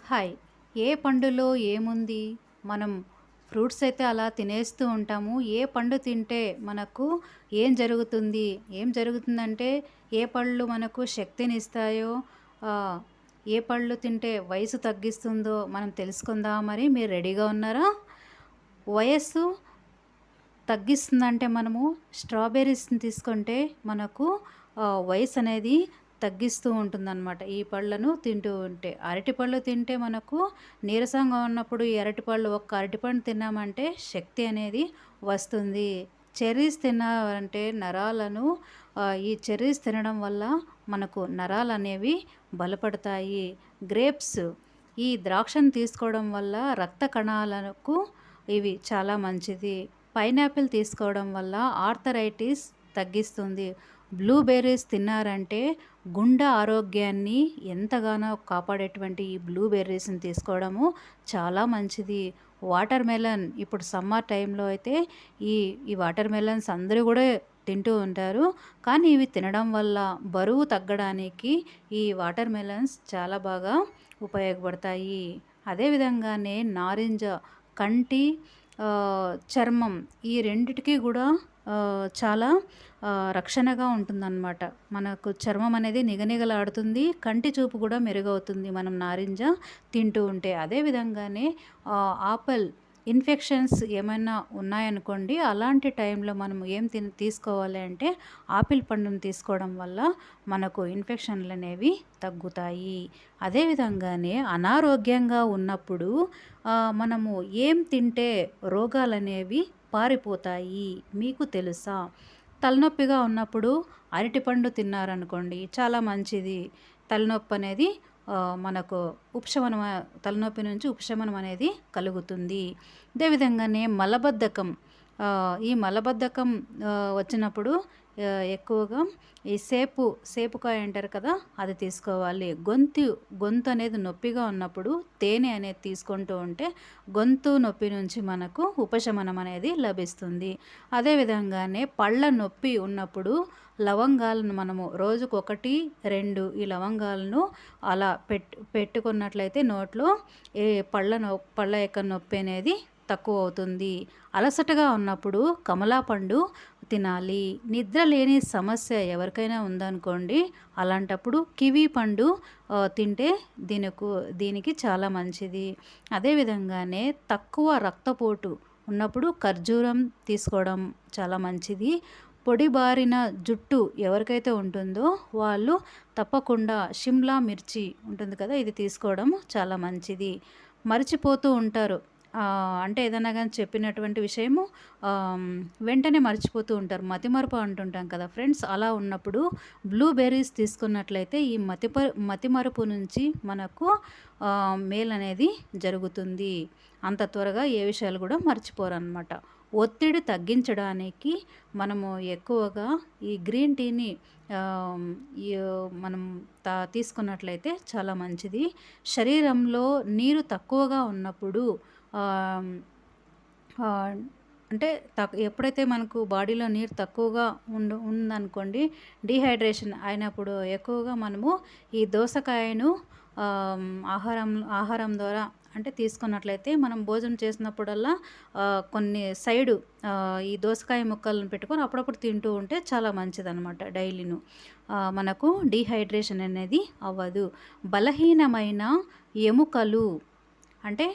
Hi. ఏ పండులో ఏముంది? మనం ఫ్రూట్స్ అయితే అలా తినేస్తూ ఉంటాము. ఏ పండు తింటే మనకు జరుగుతుంది? ఏం జరుగుతుందంటే, ఏ పళ్ళు మనకు శక్తినిస్తాయో, ఆహ్, ఏ పళ్ళు తింటే వయసు తగ్గిస్తుందో మనం తెలుసుకుందాం మరి. మీరు రెడీగా ఉన్నారా? వయస్సు తగ్గిస్తుందంటే మనము స్ట్రాబెర్రీస్‌ని తీసుకుంటే మనకు వయసనేది తగ్గిస్తూ ఉంటుందనమాట. ఈ పళ్ళను తింటూ ఉంటే. అరటిపళ్ళు తింటే మనకు నీరసంగా ఉన్నప్పుడు ఈ అరటిపళ్ళు ఒక్క అరటిపండు తిన్నామంటే శక్తి అనేది వస్తుంది. చెర్రీస్ తిన్నారంటే నరాలను ఈ చెర్రీస్ తినడం వల్ల మనకు నరాలనేవి బలపడతాయి. గ్రేప్స్ ఈ ద్రాక్షను తీసుకోవడం వల్ల రక్త కణాలకు ఇవి చాలా మంచిది. పైనాపిల్ తీసుకోవడం వల్ల ఆర్థరైటిస్ తగ్గిస్తుంది. బ్లూబెర్రీస్ తిన్నారంటే గుండె ఆరోగ్యాన్ని ఎంతగానో కాపాడేటువంటి ఈ బ్లూబెర్రీస్‌ని తీసుకోవడము చాలా మంచిది. వాటర్ మెలన్ ఇప్పుడు సమ్మర్ టైంలో అయితే ఈ ఈ వాటర్ మెలన్స్ అందరూ గూడా తింటూ ఉంటారు. కానీ ఇవి తినడం వల్ల బరువు తగ్గడానికి ఈ వాటర్ మెలన్స్ చాలా బాగా ఉపయోగపడతాయి. అదే విధంగానే నారింజ కంటి చర్మం ఈ రెండిటికి గూడా చాలా రక్షణగా ఉంటుందన్నమాట. మనకు చర్మం అనేది నిగనిగలాడుతుంది. కంటి చూపు గూడా మెరుగవుతుంది మనం నారింజ తింటూ ఉంటే. అదే విధంగానే ఆపిల్ ఇన్ఫెక్షన్స్ ఏమైనా ఉన్నాయనుకోండి, అలాంటి టైంలో మనం ఏం తీసుకోవాలి అంటే ఆపిల్ పండును తీసుకోవడం వల్ల మనకు ఇన్ఫెక్షన్‌లనేవి తగ్గుతాయి. అదే విధంగానే అనారోగ్యంగా ఉన్నప్పుడు మనము ఏం తింటే రోగాలనేవి పారిపోతాయి మీకు తెలుసా? తలనొప్పిగా ఉన్నప్పుడు అరటిపండు తిన్నారనుకోండి చాలా మంచిది. తలనొప్పనేది మనకు తలనొప్పి నుంచి ఉపశమనం అనేది కలుగుతుంది. అదే విధంగానే మలబద్ధకం ఈ మలబద్ధకం వచ్చినప్పుడు ఎక్కువగా ఈ సేపుకాయ అంటారు కదా! అది తీసుకోవాలి. గొంతు అనేది నొప్పిగా ఉన్నప్పుడు తేనె అనేది తీసుకుంటూ ఉంటే గొంతు నొప్పి నుంచి మనకు ఉపశమనం అనేది లభిస్తుంది. అదే విధంగానే పళ్ళ నొప్పి ఉన్నప్పుడు లవంగాలను మనము రోజుకొకటి, 2 ఈ లవంగాలను అలా పెట్టుకున్నట్లయితే నోట్లో ఏ పళ్ళ యొక్క నొప్పి అనేది తక్కువవుతుంది. అలసటగా ఉన్నప్పుడు కమలా పండు తినాలి. నిద్ర లేని సమస్య ఎవరికైనా ఉందనుకోండి, అలాంటప్పుడు కివి పండు తింటే దీనికి చాలా మంచిది. అదే విధంగానే తక్కువ రక్తపోటు ఉన్నప్పుడు ఖర్జూరం తీసుకోవడం చాలా మంచిది. పొడిబారిన జుట్టు ఎవరికైతే ఉంటుందో వాళ్ళు తప్పకుండా షిమ్లా మిర్చి ఉంటుంది కదా! ఇది తీసుకోవడం చాలా మంచిది. మర్చిపోతూ ఉంటారు. అంటే ఏదైనా గాని చెప్పినటువంటి విషయము వెంటనే మర్చిపోతూ ఉంటారు. మతిమరుపు అంటుంటాం కదా ఫ్రెండ్స్! అలా ఉన్నప్పుడు బ్లూబెర్రీస్ తీసుకున్నట్లయితే ఈ మతిమరుపు నుంచి మనకు మేలనేది జరుగుతుంది. అంత త్వరగా ఏ విషయాలు కూడా మర్చిపోరనమాట. ఒత్తిడి తగ్గించడానికి మనము ఎక్కువగా ఈ గ్రీన్ టీని ఆహ్, ఈ మనం తీసుకున్నట్లయితే చాలా మంచిది. శరీరంలో నీరు తక్కువగా ఉన్నప్పుడు ఆహ్, ఆహ్, అంటే ఎప్పుడైతే మనకు బాడీలో నీరు తక్కువగా ఉందనుకోండి, డీహైడ్రేషన్ అయినప్పుడు ఎక్కువగా మనము ఈ దోసకాయను ఆహ్, ఆహారం ద్వారా అంటే తీసుకున్నట్లయితే మనం భోజనం చేసినప్పుడల్లా కొన్ని ఈ దోసకాయ ముక్కలను పెట్టుకొని అప్పుడప్పుడు తింటూ ఉంటే చాలా మంచిదనమాట డైలీను. మనకు డీహైడ్రేషన్ అనేది అవ్వదు. బలహీనమైన ఎముకలు అంటే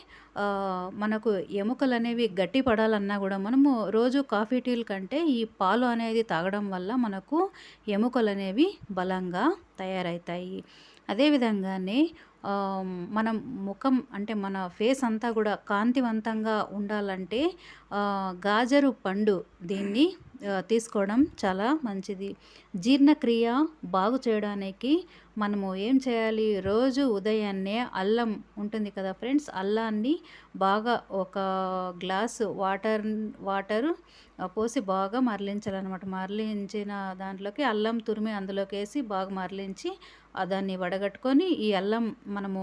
మనకు ఎముకలనేవి గట్టి పడాలన్నా గూడా మనము రోజు కాఫీ, టీల కంటే ఈ పాలు అనేది తాగడం వల్ల మనకు ఎముకలనేవి బలంగా తయారవుతాయి. అదే విధంగానే మనం ముఖం అంటే మన ఫేస్ అంతా గూడా కాంతివంతంగా ఉండాలంటే గాజరు పండు దీన్ని తీసుకోవడం చాలా మంచిది. జీర్ణక్రియ బాగు చేయడానికి మనము ఏం చేయాలి? రోజు ఉదయాన్నే అల్లం ఉంటుంది కదా ఫ్రెండ్స్! అల్లాన్ని బాగా ఒక గ్లాసు వాటరు పోసి బాగా మరలించాలనమాట. మరలించిన దాంట్లోకి అల్లం తురిమి అందులోకేసి బాగా మరలించి దాన్ని వడగట్టుకొని ఈ అల్లం మనము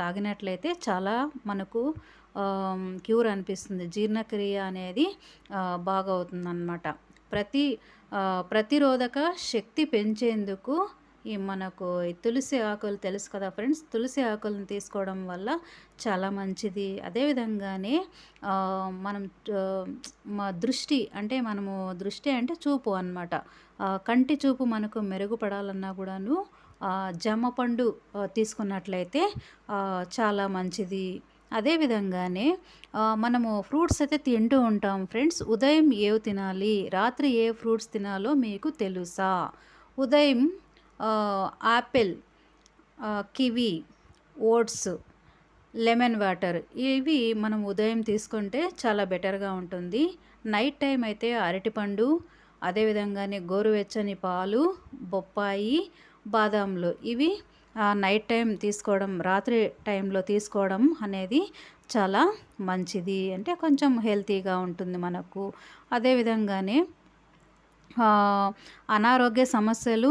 తాగినట్లయితే చాలా మనకు క్యూర్ అనిపిస్తుంది. జీర్ణక్రియ అనేది బాగా అవుతుందనమాట. ప్రతిరోధక శక్తి పెంచేందుకు ఈ మనకు ఈ తులసి ఆకులు తెలుసు కదా ఫ్రెండ్స్! తులసి ఆకులను తీసుకోవడం వల్ల చాలా మంచిది. అదే విధంగానే మనం దృష్టి అంటే మనము దృష్టి అంటే చూపు అనమాట. కంటి చూపు మనకు మెరుగుపడాలన్నా గూడాను జామ పండు తీసుకున్నట్లయితే చాలా మంచిది. అదే విధంగానే మనము ఫ్రూట్స్ అయితే తింటూ ఉంటాం ఫ్రెండ్స్. ఉదయం ఏవి తినాలి? రాత్రి ఏ ఫ్రూట్స్ తినాలో మీకు తెలుసా? ఉదయం apple, kiwi, oats, lemon water ఇవి మనం ఉదయం తీసుకుంటే చాలా బెటర్‌గా ఉంటుంది. నైట్ టైమ్ అయితే అరటిపండు, అదే విధంగానే గోరువెచ్చని పాలు, బొప్పాయి, బాదాంలు ఇవి నైట్ టైమ్ తీసుకోవడం, రాత్రి టైంలో తీసుకోవడం అనేది చాలా మంచిది. అంటే కొంచెం హెల్తీగా ఉంటుంది మనకు. అదే విధంగానే అనారోగ్య సమస్యలు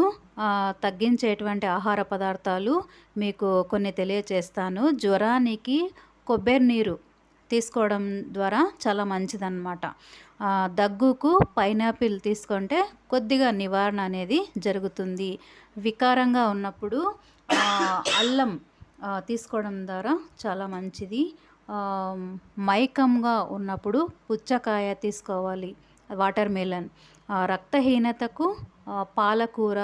తగ్గించేటువంటి ఆహార పదార్థాలు మీకు కొన్ని తెలియచేస్తాను. జ్వరానికి కొబ్బరి నీరు తీసుకోవడం ద్వారా చాలా మంచిదన్నమాట. దగ్గుకు పైనాపిల్ తీసుకుంటే కొద్దిగా నివారణ అనేది జరుగుతుంది. వికారంగా ఉన్నప్పుడు అల్లం తీసుకోవడం ద్వారా చాలా మంచిది. మైకంగా ఉన్నప్పుడు పుచ్చకాయ తీసుకోవాలి, వాటర్ మెలన్. రక్తహీనతకు పాలకూర,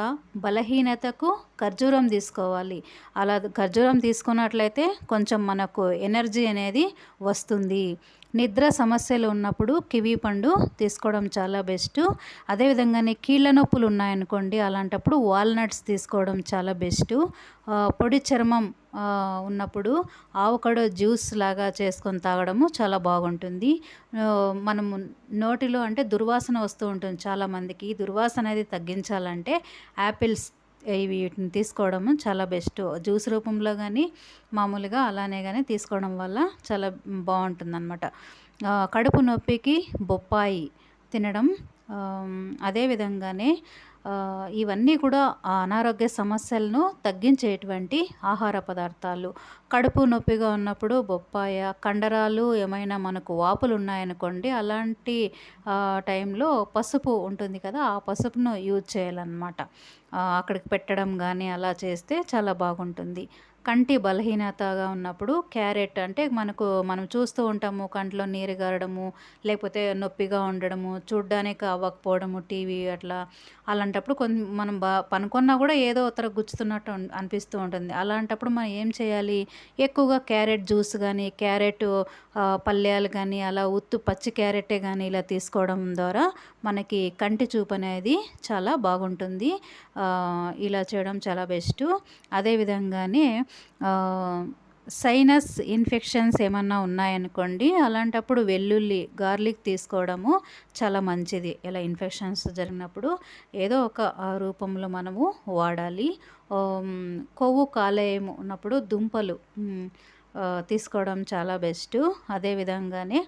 బలహీనతకు ఖర్జూరం తీసుకోవాలి. అలా ఖర్జూరం తీసుకున్నట్లయితే కొంచెం మనకు ఎనర్జీ అనేది వస్తుంది. నిద్ర సమస్యలు ఉన్నప్పుడు కివి పండు తీసుకోవడం చాలా బెస్టు. అదేవిధంగానే కీళ్ళ నొప్పులు ఉన్నాయనుకోండి, అలాంటప్పుడు వాల్నట్స్ తీసుకోవడం చాలా బెస్టు. పొడి చర్మం ఉన్నప్పుడు ఆవకాడో జ్యూస్ లాగా చేసుకొని తాగడము చాలా బాగుంటుంది. మనము నోటిలో అంటే దుర్వాసన వస్తూ ఉంటుంది చాలామందికి. ఈ దుర్వాసన అనేది తగ్గించాలంటే యాపిల్స్ వీటిని తీసుకోవడము చాలా బెస్ట్. జ్యూస్ రూపంలో కానీ మామూలుగా అలానే కానీ తీసుకోవడం వల్ల చాలా బాగుంటుందన్నమాట. కడుపు నొప్పికి బొప్పాయి తినడం, అదే విధంగానే ఇవన్నీ కూడా అనారోగ్య సమస్యలను తగ్గించేటువంటి ఆహార పదార్థాలు. కడుపు నొప్పిగా ఉన్నప్పుడు బొప్పాయ, కండరాలు ఏమైనా మనకు వాపులు ఉన్నాయనుకోండి, అలాంటి టైంలో పసుపు ఉంటుంది కదా, ఆ పసుపును యూజ్ చేయాలన్నమాట. అక్కడికి పెట్టడం కానీ అలా చేస్తే చాలా బాగుంటుంది. కంటి బలహీనతగా ఉన్నప్పుడు క్యారెట్ అంటే మనం చూస్తూ ఉంటాము కంట్లో నీరు గారడము, లేకపోతే నొప్పిగా ఉండడము, చూడ్డానికి అవ్వకపోవడము టీవీ అట్లా. అలాంటప్పుడు మనం పనుకున్నా కూడా ఏదో ఒకతర గుచ్చుతున్నట్టు అనిపిస్తూ ఉంటుంది. అలాంటప్పుడు మనం ఏం చేయాలి? ఎక్కువగా క్యారెట్ జ్యూస్ కానీ, క్యారెట్ పల్యాలు కానీ, అలా ఉత్తు పచ్చి క్యారెటే కానీ ఇలా తీసుకోవడం ద్వారా మనకి కంటి చూపు అనేది చాలా బాగుంటుంది. ఇలా చేయడం చాలా బెస్టు. అదే విధంగానే సైనస్ ఇన్ఫెక్షన్స్ ఏమన్నా ఉన్నాయనుకోండి, అలాంటప్పుడు వెల్లుల్లి, గార్లిక్ తీసుకోవడము చాలా మంచిది. ఇలా ఇన్ఫెక్షన్స్ జరిగినప్పుడు ఏదో ఒక రూపంలో మనము వాడాలి. కొవ్వు కాలేయం ఉన్నప్పుడు దుంపలు తీసుకోవడం చాలా బెస్టు. అదే విధంగానే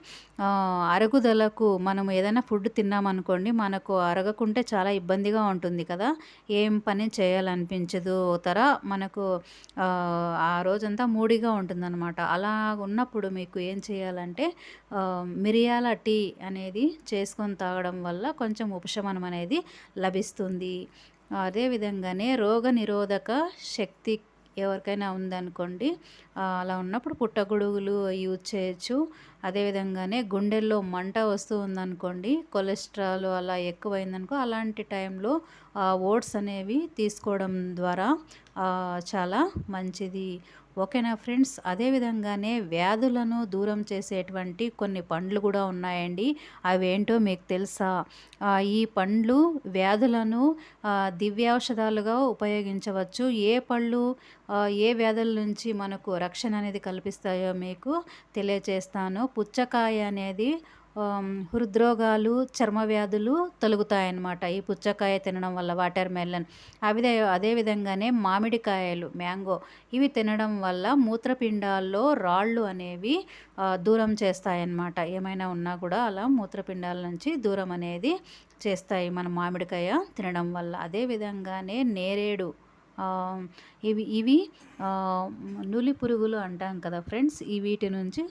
అరుగుదలకు మనం ఏదైనా ఫుడ్ తిన్నామనుకోండి, మనకు అరగకుంటే చాలా ఇబ్బందిగా ఉంటుంది కదా, ఏం పని చేయాలనిపించదు, మనకు ఆ రోజంతా మూడీగా ఉంటుందన్నమాట. అలా ఉన్నప్పుడు మీకు ఏం చేయాలంటే మిరియాల టీ అనేది చేసుకొని తాగడం వల్ల కొంచెం ఉపశమనం అనేది లభిస్తుంది. అదే విధంగానే రోగనిరోధక శక్తి ఎవరికైనా ఉందనుకోండి, అలా ఉన్నప్పుడు పుట్టగొడుగులు యూజ్ చేయొచ్చు. అదేవిధంగానే గుండెల్లో మంట వస్తూ ఉందనుకోండి, కొలెస్ట్రాల్ అలా ఎక్కువైందనుకో, అలాంటి టైంలో ఓట్స్ అనేవి తీసుకోవడం ద్వారా చాలా మంచిది. ఓకేనా ఫ్రెండ్స్? అదేవిధంగానే వ్యాధులను దూరం చేసేటువంటి కొన్ని పండ్లు కూడా ఉన్నాయండి. అవేంటో మీకు తెలుసా? ఈ పండ్లు వ్యాధులను దివ్యౌషధాలుగా ఉపయోగించవచ్చు. ఏ పళ్ళు ఏ వ్యాధుల నుంచి మనకు రక్షణ అనేది కల్పిస్తాయో మీకు తెలియచేస్తాను. పుచ్చకాయ అనేది హృద్రోగాలు, చర్మ వ్యాధులు తొలగుతాయన్నమాట ఈ పుచ్చకాయ తినడం వల్ల, వాటర్ మెలన్. అదే విధంగానే మామిడికాయలు, మ్యాంగో ఇవి తినడం వల్ల మూత్రపిండాల్లో రాళ్ళు అనేవి దూరం చేస్తాయన్నమాట. ఏమైనా ఉన్నా కూడా అలా మూత్రపిండాల నుంచి దూరం అనేది చేస్తాయి మన మామిడికాయ తినడం వల్ల. అదే విధంగానే నేరేడు, ఇవి ఇవి నులి పురుగులు అంటాం కదా ఫ్రెండ్స్, వీటి నుంచి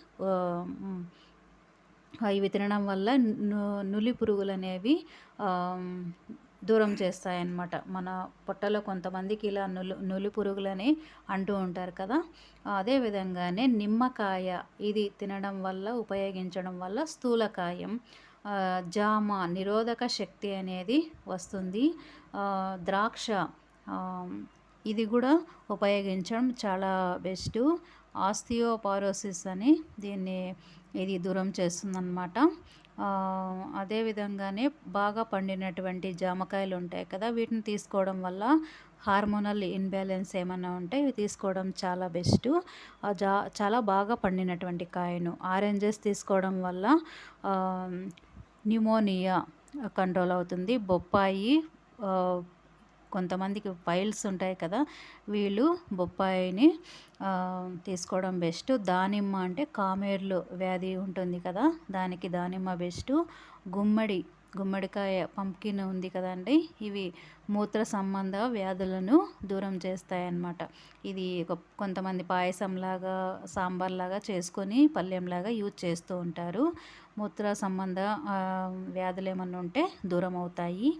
ఇవి తినడం వల్ల నులి పురుగులు అనేవి దూరం చేస్తాయన్నమాట. మన పొట్టలో కొంతమందికి ఇలా నులి పురుగులని అంటూ ఉంటారు కదా! అదే విధంగానే నిమ్మకాయ ఇది తినడం వల్ల, ఉపయోగించడం వల్ల స్థూలకాయం, జామ నిరోధక శక్తి అనేది వస్తుంది. ద్రాక్ష ఆహ్, ఇది గూడా ఉపయోగించడం చాలా బెస్టు. ఆస్టియోపారోసిస్ అని దీన్ని ఇది దూరం చేస్తుందనమాట. అదే విధంగానే బాగా పండినటువంటి జామకాయలు ఉంటాయి కదా! వీటిని తీసుకోవడం వల్ల హార్మోనల్ ఇన్‌బ్యాలెన్స్ ఏమన్నా ఉంటే ఇవి తీసుకోవడం చాలా బెస్టు. చాలా బాగా పండినటువంటి కాయను. ఆరెంజెస్ తీసుకోవడం వల్ల ఆహ్, న్యూమోనియా కంట్రోల్ అవుతుంది. బొప్పాయి ఆహ్, కొంతమందికి పైల్స్ ఉంటాయి కదా! వీళ్ళు బొప్పాయిని తీసుకోవడం బెస్ట్. దానిమ్మ అంటే కామెర్లు వ్యాధి ఉంటుంది కదా! దానికి దానిమ్మ బెస్టు. గుమ్మడికాయ పంప్కిన్ ఉంది కదండీ! ఇవి మూత్ర సంబంధ వ్యాధులను దూరం చేస్తాయన్నమాట. ఇది కొంతమంది పాయసంలాగా, సాంబార్‌లాగా చేసుకొని పళ్ళెంలాగా యూజ్ చేస్తూ ఉంటారు. మూత్ర సంబంధ వ్యాధులేమన్నా ఉంటే దూరం అవుతాయి.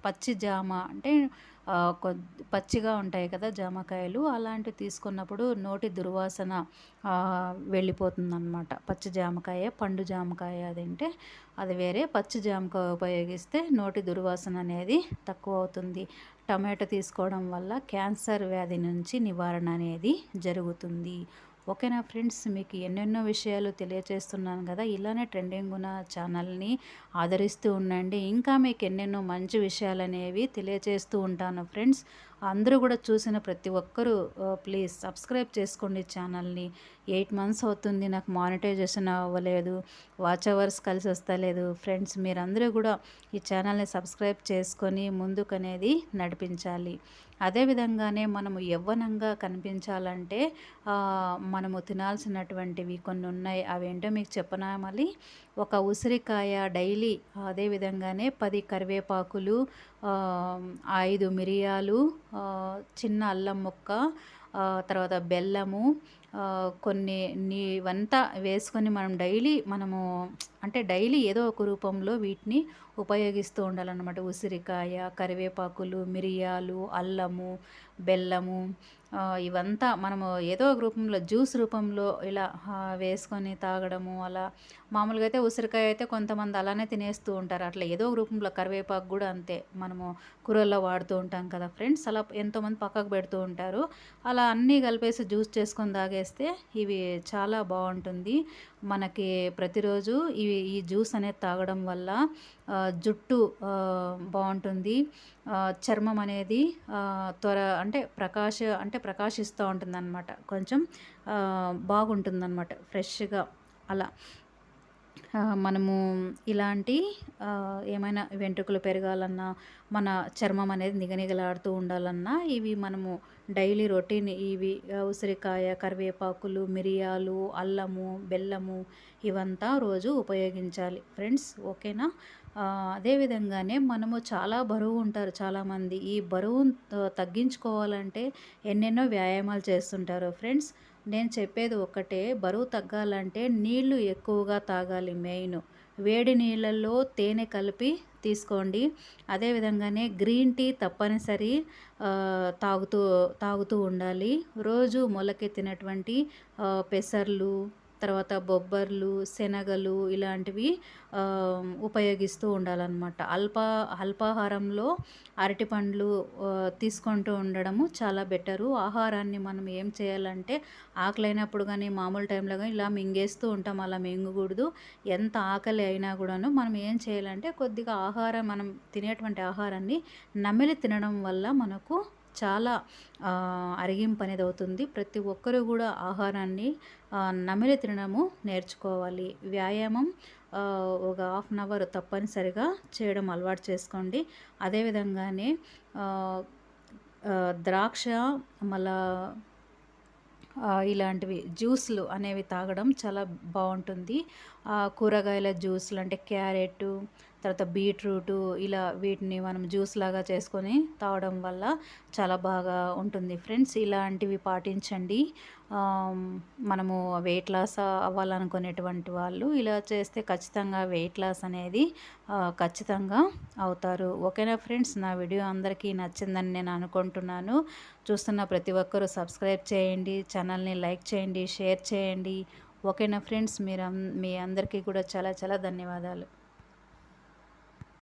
పచ్చి జామ అంటే పచ్చిగా ఉంటాయి కదా జామకాయలు, అలాంటివి తీసుకున్నప్పుడు నోటి దుర్వాసన వెళ్ళిపోతుందనమాట. పచ్చి జామకాయ, పండు జామకాయ తింటే అది వేరే. పచ్చి జామకాయ ఉపయోగిస్తే నోటి దుర్వాసన అనేది తక్కువ అవుతుంది. టమాటో తీసుకోవడం వల్ల క్యాన్సర్ వ్యాధి నుంచి నివారణ అనేది జరుగుతుంది. ఓకేనా ఫ్రెండ్స్, మీకు ఎన్నెన్నో విషయాలు తెలియచేస్తున్నాను కదా! ఇలానే ట్రెండింగ్ ఉన్న ఛానల్ని ఆదరిస్తూ ఉండండి. ఇంకా మీకు ఎన్నెన్నో మంచి విషయాలనేవి తెలియచేస్తూ ఉంటాను ఫ్రెండ్స్. అందరూ కూడా చూసిన ప్రతి ఒక్కరూ ప్లీజ్ సబ్స్క్రైబ్ చేసుకోండి ఛానల్ని. 8 మంత్స్ అవుతుంది, నాకు మానిటైజేషన్ అవ్వలేదు, వాచ్ అవర్స్ కలిసి వస్తలేదు. ఫ్రెండ్స్, మీరందరూ కూడా ఈ ఛానల్ని సబ్స్క్రైబ్ చేసుకొని ముందుకనేది నడిపించాలి. అదేవిధంగానే మనము యవ్వనంగా కనిపించాలంటే మనము తినాల్సినటువంటివి కొన్ని ఉన్నాయి. అవేంటో మీకు చెప్పనా మళ్ళీ? ఒక ఉసిరికాయ డైలీ, అదేవిధంగానే 10 కరివేపాకులు, 5 మిరియాలు, చిన్న అల్లం ముక్క, తర్వాత బెల్లము, కొన్ని ఇవంతా వేసుకొని డైలీ ఏదో ఒక రూపంలో వీటిని ఉపయోగిస్తూ ఉండాలన్నమాట. ఉసిరికాయ, కరివేపాకులు, మిరియాలు, అల్లము, బెల్లము, ఇవంతా మనము ఏదో ఒక రూపంలో జ్యూస్ రూపంలో ఇలా వేసుకొని తాగడము. అలా మామూలుగా అయితే ఉసిరికాయ అయితే కొంతమంది అలానే తినేస్తూ ఉంటారు. అట్లా ఏదో ఒక రూపంలో కరివేపాకు కూడా అంతే, మనము కూరల్లో వాడుతూ ఉంటాం కదా ఫ్రెండ్స్. అలా ఎంతోమంది పక్కకు పెడుతూ ఉంటారు. అలా అన్నీ కలిపేసి జ్యూస్ చేసుకొని తాగేస్తే ఇవి చాలా బాగుంటుంది. మనకి ప్రతిరోజు ఈ జ్యూస్ అనేది తాగడం వల్ల జుట్టు బాగుంటుంది. చర్మం అనేది ప్రకాశిస్తూ ఉంటుందన్నమాట. కొంచెం బాగుంటుందన్నమాట ఫ్రెష్‌గా. అలా మనము ఇలాంటి ఏమైనా వెంట్రుకలు పెరగాలన్నా, మన చర్మం అనేది నిగనిగలాడుతూ ఉండాలన్నా ఇవి మనము డైలీ రొటీన్ ఇవి ఉసిరికాయ, కరివేపాకులు, మిరియాలు, అల్లము, బెల్లము ఇవంతా రోజు ఉపయోగించాలి ఫ్రెండ్స్. ఓకేనా? అదేవిధంగానే మనము చాలా బరువు ఉంటారు చాలామంది. ఈ బరువును తగ్గించుకోవాలంటే ఎన్నెన్నో వ్యాయామాలు చేస్తుంటారు ఫ్రెండ్స్. నేను చెప్పేది ఒక్కటే, బరువు తగ్గాలంటే నీళ్లు ఎక్కువగా తాగాలి మెయిన్. వేడి నీళ్ళల్లో తేనె కలిపి తీసుకోండి. అదేవిధంగానే గ్రీన్ టీ తప్పనిసరి తాగుతూ ఉండాలి. రోజు మొలకెత్తినటువంటి పెసర్లు, తర్వాత బొబ్బర్లు, శనగలు ఇలాంటివి ఉపయోగిస్తూ ఉండాలన్నమాట. అల్పాహారంలో అరటిపండ్లు తీసుకుంటూ ఉండడము చాలా బెటరు. ఆహారాన్ని మనం ఏం చేయాలంటే ఆకలైనప్పుడు కానీ, మామూలు టైంలో కానీ ఇలా మింగేస్తూ ఉంటాం. అలా మింగకూడదు. ఎంత ఆకలి అయినా కూడాను మనం ఏం చేయాలంటే కొద్దిగా మనం తినేటువంటి ఆహారాన్ని నమిలి తినడం వల్ల మనకు చాలా అరిగింపు అనేది అవుతుంది. ప్రతి ఒక్కరు కూడా ఆహారాన్ని నమిలి తినడము నేర్చుకోవాలి. వ్యాయామం ఒక హాఫ్ అన్ అవర్ తప్పనిసరిగా చేయడం అలవాటు చేసుకోండి. అదేవిధంగానే ద్రాక్ష, మళ్ళా ఇలాంటివి జ్యూస్లు అనేవి తాగడం చాలా బాగుంటుంది. కూరగాయల జ్యూస్‌లు అంటే క్యారెట్టు, తర్వాత బీట్రూటు ఇలా వీటిని మనం జ్యూస్ లాగా చేసుకొని తాగడం వల్ల చాలా బాగా ఉంటుంది ఫ్రెండ్స్. ఇలాంటివి పాటించండి. ఆహ్, మనము వెయిట్ లాస్ అవ్వాలనుకునేటువంటి వాళ్ళు ఇలా చేస్తే ఖచ్చితంగా వెయిట్ లాస్ అనేది ఖచ్చితంగా అవుతారు. ఓకేనా ఫ్రెండ్స్? నా వీడియో అందరికీ నచ్చిందని నేను అనుకుంటున్నాను. చూస్తున్న ప్రతి ఒక్కరూ సబ్స్క్రైబ్ చేయండి. ఛానల్‌ని లైక్ చేయండి, షేర్ చేయండి. ఓకేనా ఫ్రెండ్స్? మీ అందరికీ కూడా చాలా చాలా ధన్యవాదాలు.